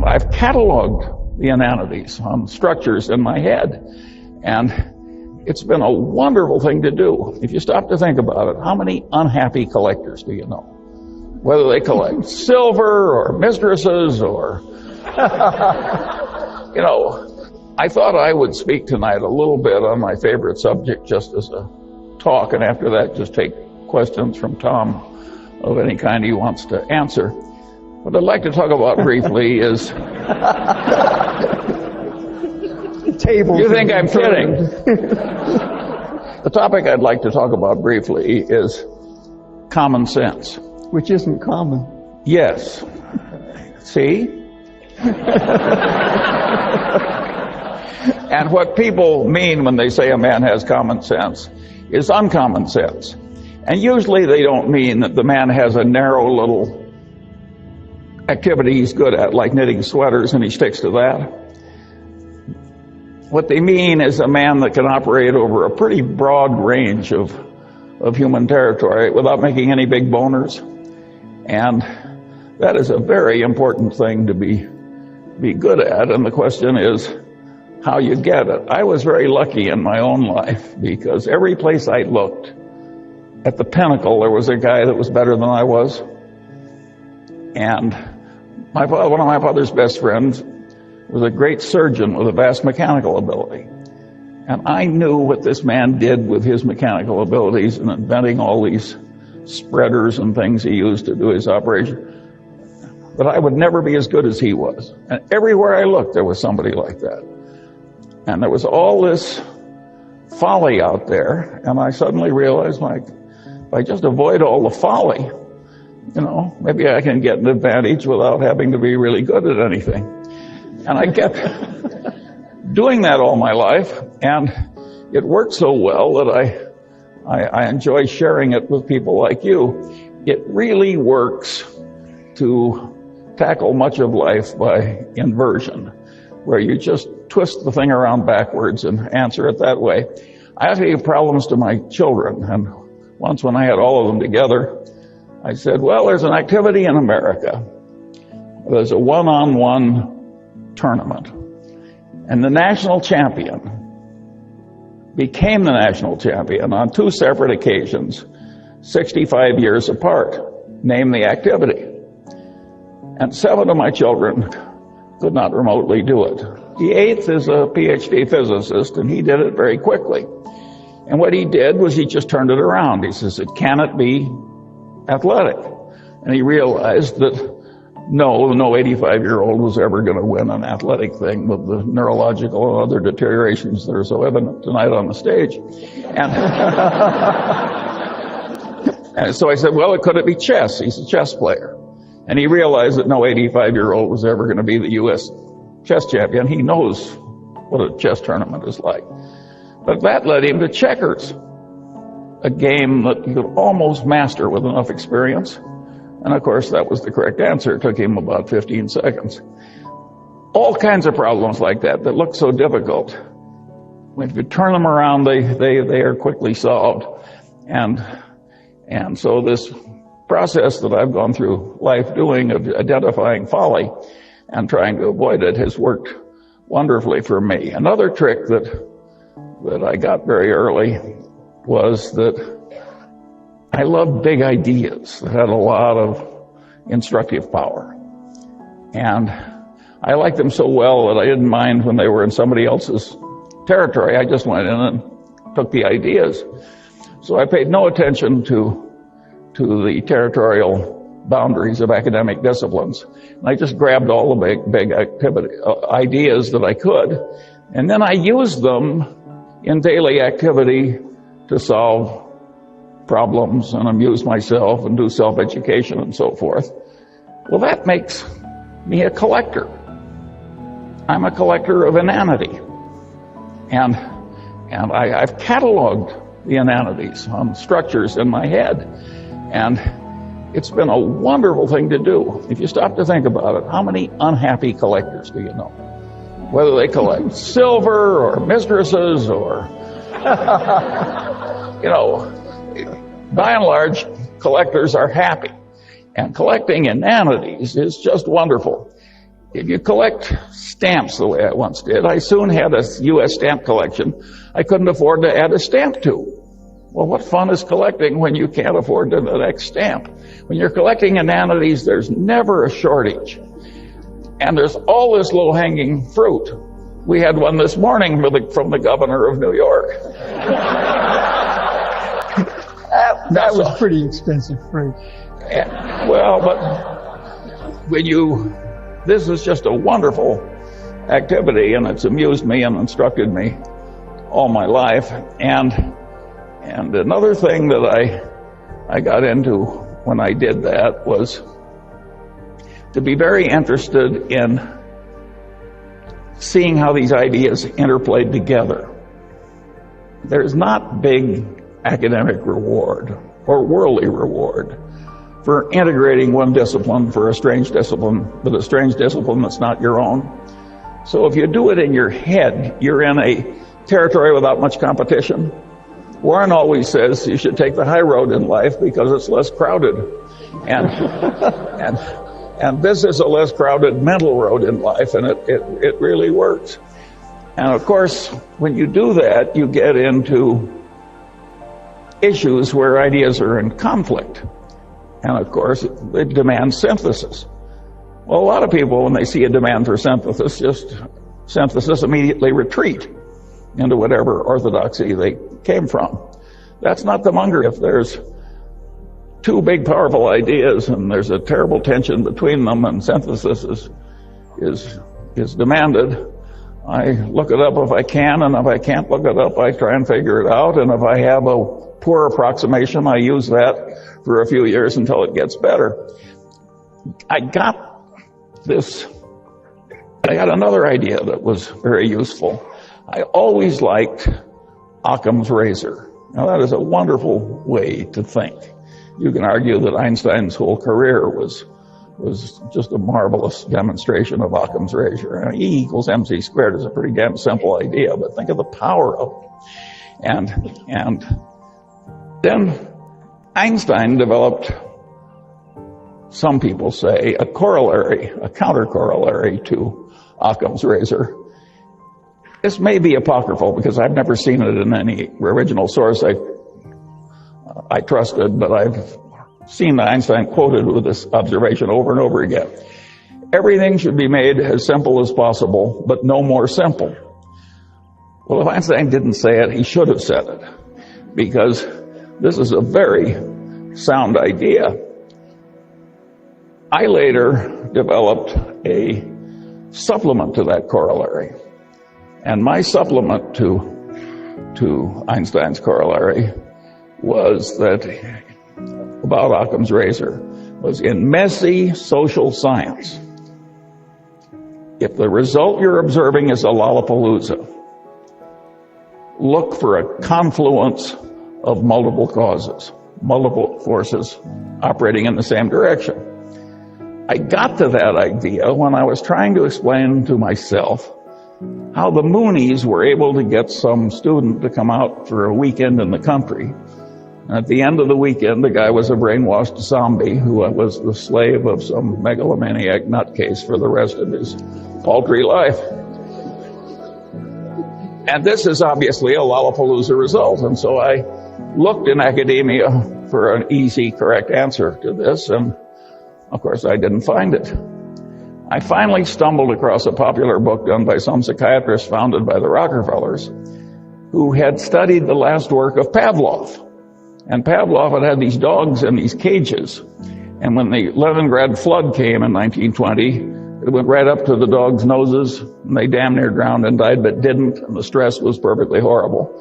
I've cataloged the inanities on structures in my head. And it's been a wonderful thing to do. If you stop to think about it, how many unhappy collectors do you know? Whether they collect silver or mistresses or, I thought I would speak tonight a little bit on my favorite subject just as a talk, and after that just take questions from Tom of any kind he wants to answer. What I'd like to talk about briefly is... You think I'm kidding? The topic I'd like to talk about briefly is common sense. Which isn't common. Yes. See? And what people mean when they say a man has common sense is uncommon sense. And usually they don't mean that the man has a narrow little activity he's good at, like knitting sweaters, and he sticks to that. What they mean is a man that can operate over a pretty broad range of human territory without making any big boners. And that is a very important thing to be good at. And the question is how you get it. I was very lucky in my own life because every place I looked, at the pinnacle, there was a guy that was better than I was. And one of my father's best friends was a great surgeon with a vast mechanical ability. And I knew what this man did with his mechanical abilities in inventing all these spreaders and things he used to do his operation. But I would never be as good as he was. And everywhere I looked, there was somebody like that. And there was all this folly out there. And I suddenly realized, if I just avoid all the folly, maybe I can get an advantage without having to be really good at anything. And I kept doing that all my life, and it worked so well that I enjoy sharing it with people like you. It really works to tackle much of life by inversion, where you just twist the thing around backwards and answer it that way. I have to give problems to my children, and once when I had all of them together, I said, well, there's an activity in America. There's a one-on-one tournament. And the national champion became the national champion on two separate occasions, 65 years apart. Name the activity. And 7 of my children could not remotely do it. The 8th is a PhD physicist, and he did it very quickly. And what he did was he just turned it around. He says, can it be athletic? And he realized that no 85-year-old was ever going to win an athletic thing with the neurological and other deteriorations that are so evident tonight on the stage. And so I said, well, could it be chess? He's a chess player. And he realized that no 85-year-old was ever going to be the U.S. chess champion. He knows what a chess tournament is like. But that led him to checkers, a game that you could almost master with enough experience. And of course, that was the correct answer. It took him about 15 seconds. All kinds of problems like that look so difficult. When you turn them around, they are quickly solved. And so this process that I've gone through life doing of identifying folly and trying to avoid it has worked wonderfully for me. Another trick that I got very early was that I loved big ideas that had a lot of instructive power. And I liked them so well that I didn't mind when they were in somebody else's territory. I just went in and took the ideas. So I paid no attention to the territorial boundaries of academic disciplines. And I just grabbed all the big ideas that I could. And then I used them in daily activity to solve problems and amuse myself and do self-education and so forth. Well, that makes me a collector. I'm a collector of inanity. And I've cataloged the inanities on structures in my head. And it's been a wonderful thing to do. If you stop to think about it, how many unhappy collectors do you know? Whether they collect silver or mistresses or, by and large, collectors are happy. And collecting inanities is just wonderful. if you collect stamps the way I once did, I soon had a U.S. stamp collection I couldn't afford to add a stamp to. Well, what fun is collecting when you can't afford the next stamp? When you're collecting inanities, there's never a shortage. And there's all this low-hanging fruit. We had one this morning from the governor of New York. That was pretty expensive fruit. Well, but this is just a wonderful activity, and it's amused me and instructed me all my life. And another thing that I got into when I did that was to be very interested in seeing how these ideas interplayed together. There's not big academic reward or worldly reward for integrating one discipline for a strange discipline with a strange discipline that's not your own. So if you do it in your head, you're in a territory without much competition. Warren always says you should take the high road in life because it's less crowded. And this is a less crowded mental road in life, and it really works. And of course, when you do that, you get into issues where ideas are in conflict. And of course, it demands synthesis. Well, a lot of people, when they see a demand for synthesis, immediately retreat into whatever orthodoxy they came from. That's not the Munger. If there's two big, powerful ideas and there's a terrible tension between them and synthesis is demanded, I look it up if I can, and if I can't look it up, I try and figure it out. And if I have a poor approximation, I use that for a few years until it gets better. I got another idea that was very useful. I always liked Occam's razor. Now, that is a wonderful way to think. You can argue that Einstein's whole career was just a marvelous demonstration of Occam's razor. E equals mc squared is a pretty damn simple idea, but think of the power of it. And then Einstein developed, some people say, a counter-corollary to Occam's razor. This may be apocryphal because I've never seen it in any original source I trusted, but I've seen Einstein quoted with this observation over and over again. Everything should be made as simple as possible, but no more simple. Well, if Einstein didn't say it, he should have said it, because this is a very sound idea. I later developed a supplement to that corollary. And my supplement to Einstein's corollary was that, about Occam's razor, was in messy social science, if the result you're observing is a Lollapalooza, look for a confluence of multiple causes, multiple forces operating in the same direction. I got to that idea when I was trying to explain to myself how the Moonies were able to get some student to come out for a weekend in the country. And at the end of the weekend, the guy was a brainwashed zombie who was the slave of some megalomaniac nutcase for the rest of his paltry life. And this is obviously a Lollapalooza result. And so I looked in academia for an easy, correct answer to this, and of course I didn't find it. I finally stumbled across a popular book done by some psychiatrist founded by the Rockefellers, who had studied the last work of Pavlov. And Pavlov had these dogs in these cages. And when the Leningrad flood came in 1920, it went right up to the dogs' noses, and they damn near drowned and died, but didn't, and the stress was perfectly horrible.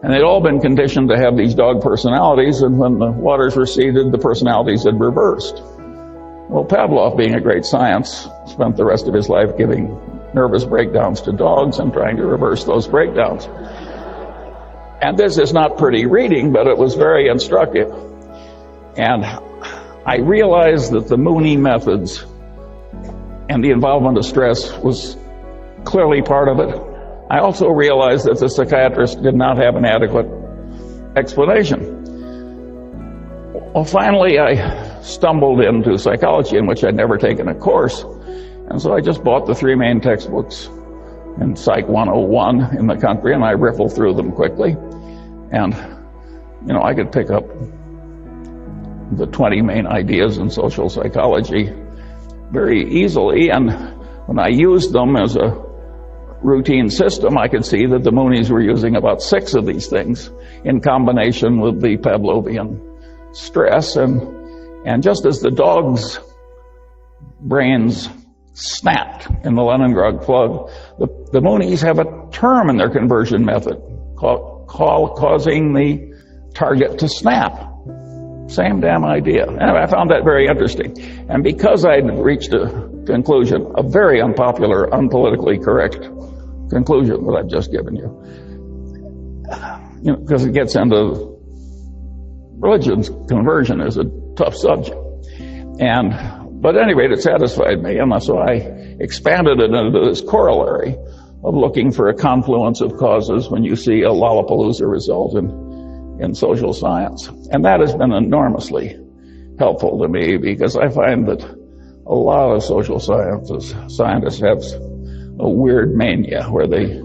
And they'd all been conditioned to have these dog personalities, and when the waters receded, the personalities had reversed. Well, Pavlov, being a great science, spent the rest of his life giving nervous breakdowns to dogs and trying to reverse those breakdowns. And this is not pretty reading, but it was very instructive. And I realized that the Mooney methods and the involvement of stress was clearly part of it. I also realized that the psychiatrist did not have an adequate explanation. Well, finally, I stumbled into psychology, in which I'd never taken a course, And so I just bought the 3 main textbooks in Psych 101 in the country, and I riffled through them quickly. And, I could pick up the 20 main ideas in social psychology very easily. And when I used them as a routine system, I could see that the Moonies were using about 6 of these things in combination with the Pavlovian stress. And just as the dog's brains snapped in the Leningrad flood, the Moonies have a term in their conversion method causing the target to snap. Same damn idea. Anyway, I found that very interesting. And because I'd reached a conclusion, a very unpopular, unpolitically correct conclusion that I've just given you, because it gets into religion's conversion is a tough subject. But at any rate, it satisfied me, and so I expanded it into this corollary of looking for a confluence of causes when you see a Lollapalooza result in social science. And that has been enormously helpful to me, because I find that a lot of social scientists have a weird mania where they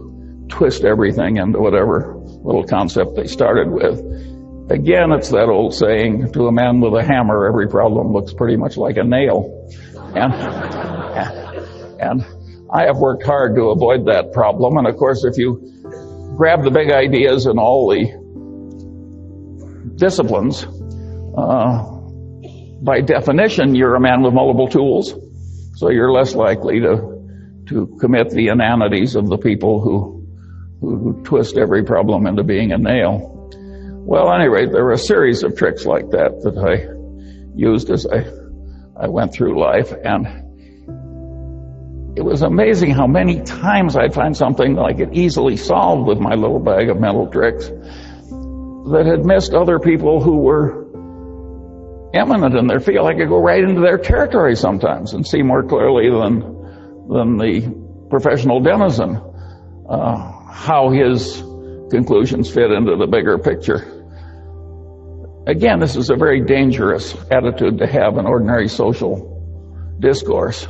twist everything into whatever little concept they started with. Again, it's that old saying, to a man with a hammer, every problem looks pretty much like a nail. And I have worked hard to avoid that problem. And of course, if you grab the big ideas in all the disciplines, by definition, you're a man with multiple tools. So you're less likely to commit the inanities of the people who twist every problem into being a nail. Well, at any rate, there were a series of tricks like that I used as I went through life, and it was amazing how many times I'd find something that I could easily solve with my little bag of mental tricks that had missed other people who were eminent in their field. I could go right into their territory sometimes and see more clearly than the professional denizen how his conclusions fit into the bigger picture. Again, this is a very dangerous attitude to have in ordinary social discourse.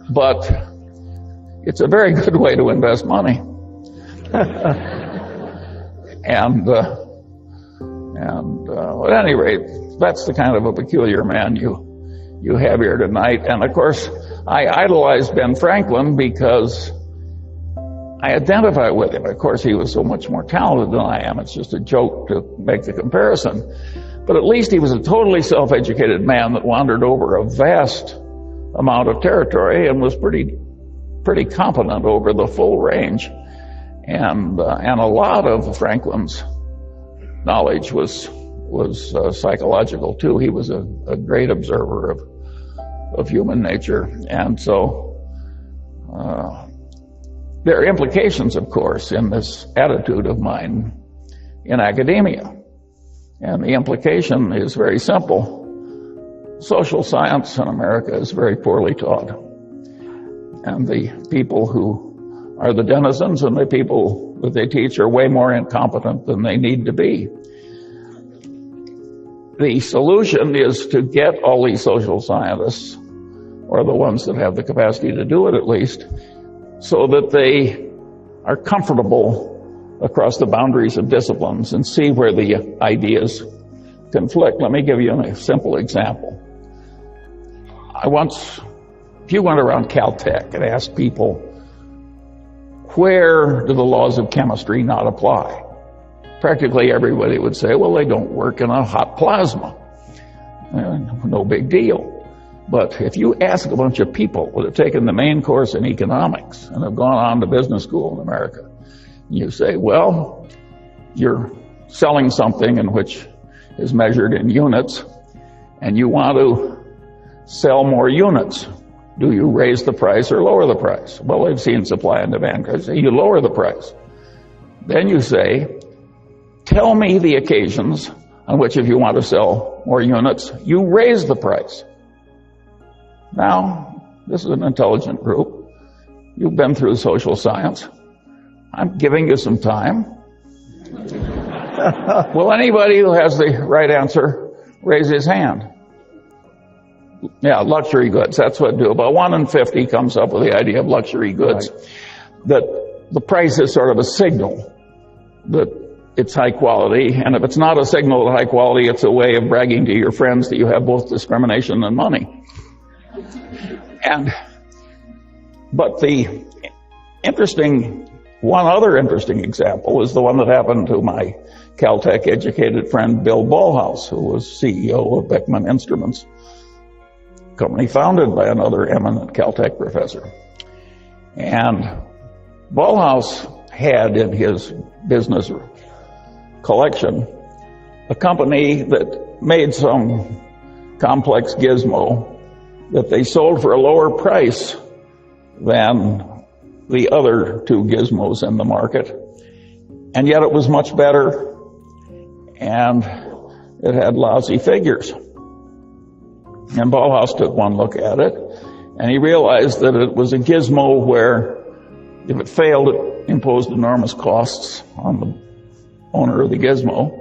But it's a very good way to invest money. At any rate, that's the kind of a peculiar man you have here tonight. And of course, I idolized Ben Franklin because I identify with him. Of course, he was so much more talented than I am. It's just a joke to make the comparison. But at least he was a totally self-educated man that wandered over a vast amount of territory and was pretty competent over the full range. And a lot of Franklin's knowledge was psychological too. He was a great observer of human nature. And so there are implications, of course, in this attitude of mine in academia. And the implication is very simple. Social science in America is very poorly taught. And the people who are the denizens and the people that they teach are way more incompetent than they need to be. The solution is to get all these social scientists, or the ones that have the capacity to do it at least, so that they are comfortable across the boundaries of disciplines and see where the ideas conflict. Let me give you a simple example. If you went around Caltech and asked people, where do the laws of chemistry not apply? Practically everybody would say, well, they don't work in a hot plasma. No big deal. But if you ask a bunch of people that have taken the main course in economics and have gone on to business school in America, you say, well, you're selling something in which is measured in units, and you want to sell more units. Do you raise the price or lower the price? Well, they've seen supply and demand. You lower the price. Then you say, tell me the occasions on which, if you want to sell more units, you raise the price. Now, this is an intelligent group. You've been through social science. I'm giving you some time. Will anybody who has the right answer raise his hand? Yeah, luxury goods. That's what do. About 1 in 50 comes up with the idea of luxury goods. Right. That the price is sort of a signal that it's high quality. And if it's not a signal of high quality, it's a way of bragging to your friends that you have both discrimination and money. But one other interesting example is the one that happened to my Caltech educated friend Bill Ballhaus, who was CEO of Ackman Instruments, a company founded by another eminent Caltech professor. And Ballhaus had in his business collection a company that made some complex gizmo that they sold for a lower price than the other two gizmos in the market. And yet it was much better, and it had lousy figures. And Ballhaus took one look at it, and he realized that it was a gizmo where if it failed, it imposed enormous costs on the owner of the gizmo.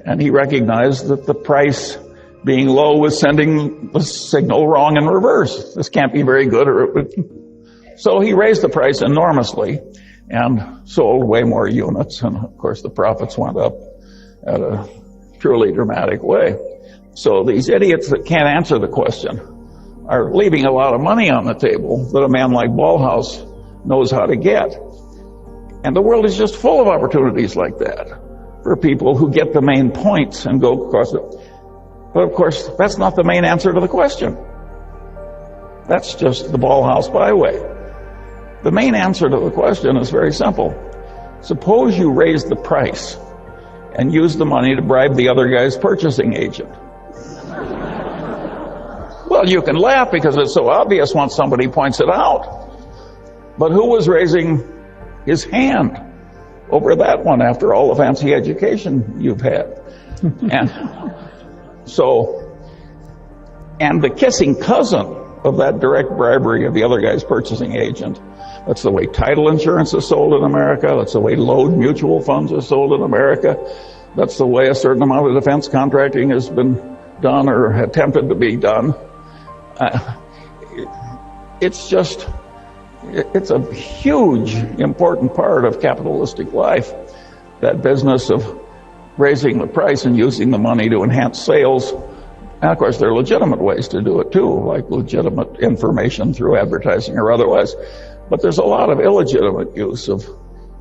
And he recognized that the price being low was sending the signal wrong in reverse. This can't be very good, or it would. So he raised the price enormously and sold way more units. And of course the profits went up at a truly dramatic way. So these idiots that can't answer the question are leaving a lot of money on the table that a man like Ballhaus knows how to get. And the world is just full of opportunities like that for people who get the main points and go across it. But of course, that's not the main answer to the question. That's just the Ballhaus byway. The main answer to the question is very simple. Suppose you raise the price and use the money to bribe the other guy's purchasing agent. Well, you can laugh because it's so obvious once somebody points it out. But who was raising his hand over that one after all the fancy education you've had? And the kissing cousin of that direct bribery of the other guy's purchasing agent, that's the way title insurance is sold in America. That's the way load mutual funds are sold in America. That's the way a certain amount of defense contracting has been done or attempted to be done. It's a huge, important part of capitalistic life, that business of raising the price and using the money to enhance sales. And of course, there are legitimate ways to do it too, like legitimate information through advertising or otherwise. But there's a lot of illegitimate use of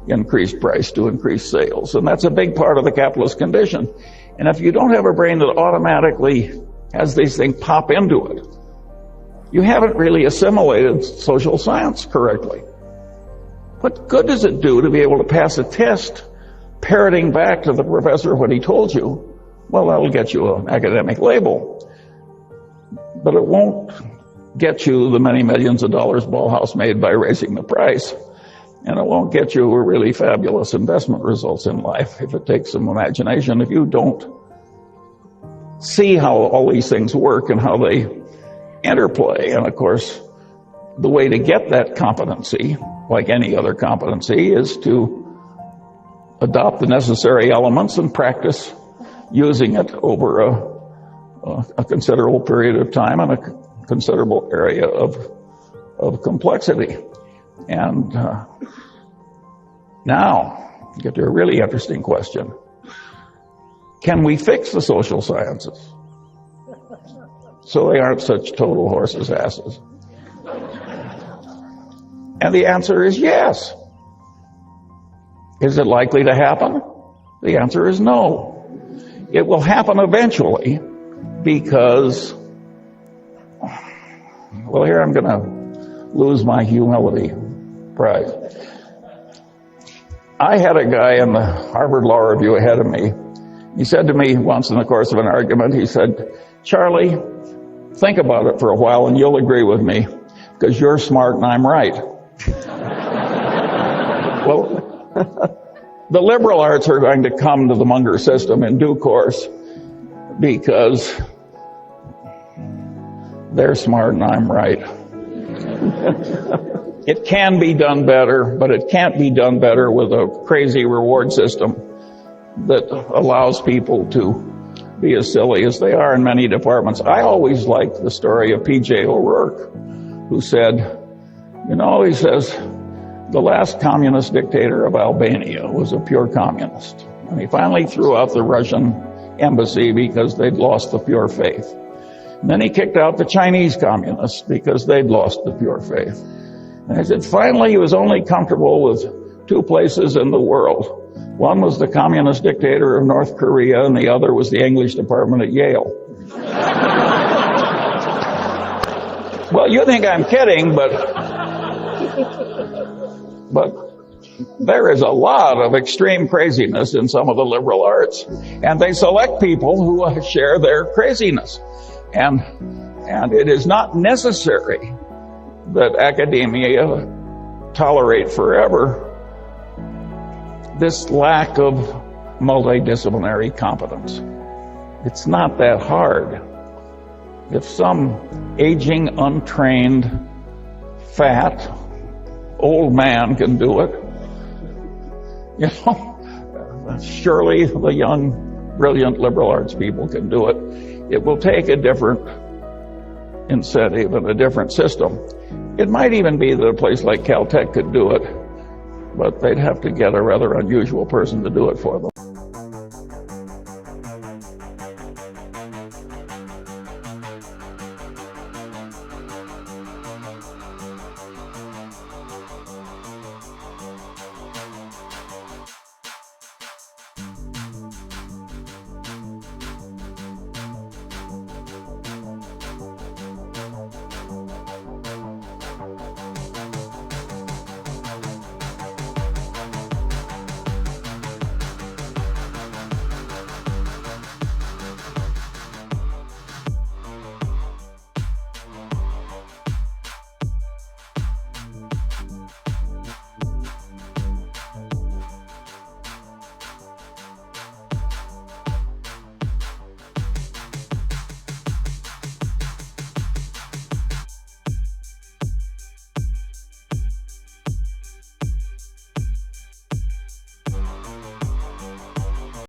increased price to increase sales. And that's a big part of the capitalist condition. And if you don't have a brain that automatically has these things pop into it, you haven't really assimilated social science correctly. What good does it do to be able to pass a test parroting back to the professor what he told you? Well, that'll get you an academic label. But it won't get you the many millions of dollars Ballhaus made by raising the price. And it won't get you really fabulous investment results in life if it takes some imagination. If you don't see how all these things work and how they interplay. And of course, the way to get that competency, like any other competency, is to adopt the necessary elements and practice using it over a considerable period of time and a considerable area of complexity. And now, get to a really interesting question. Can we fix the social sciences so they aren't such total horses' asses? And the answer is yes. Is it likely to happen? The answer is no. It will happen eventually because, well, here I'm going to lose my humility prize. I had a guy in the Harvard Law Review ahead of me. He said to me once in the course of an argument, he said, "Charlie, think about it for a while and you'll agree with me because you're smart and I'm right." Well, the liberal arts are going to come to the Munger system in due course because they're smart and I'm right. It can be done better, but it can't be done better with a crazy reward system that allows people to be as silly as they are in many departments. I always liked the story of P.J. O'Rourke, who said, he says, the last communist dictator of Albania was a pure communist. And he finally threw out the Russian embassy because they'd lost the pure faith. And then he kicked out the Chinese communists because they'd lost the pure faith. And he said, finally, he was only comfortable with two places in the world. One was the communist dictator of North Korea, and the other was the English department at Yale. Well, you think I'm kidding, but there is a lot of extreme craziness in some of the liberal arts, and they select people who share their craziness. And it is not necessary that academia tolerate forever this lack of multidisciplinary competence. It's not that hard. If some aging, untrained, fat, old man can do it, surely the young, brilliant liberal arts people can do it. It will take a different incentive and a different system. It might even be that a place like Caltech could do it, but they'd have to get a rather unusual person to do it for them.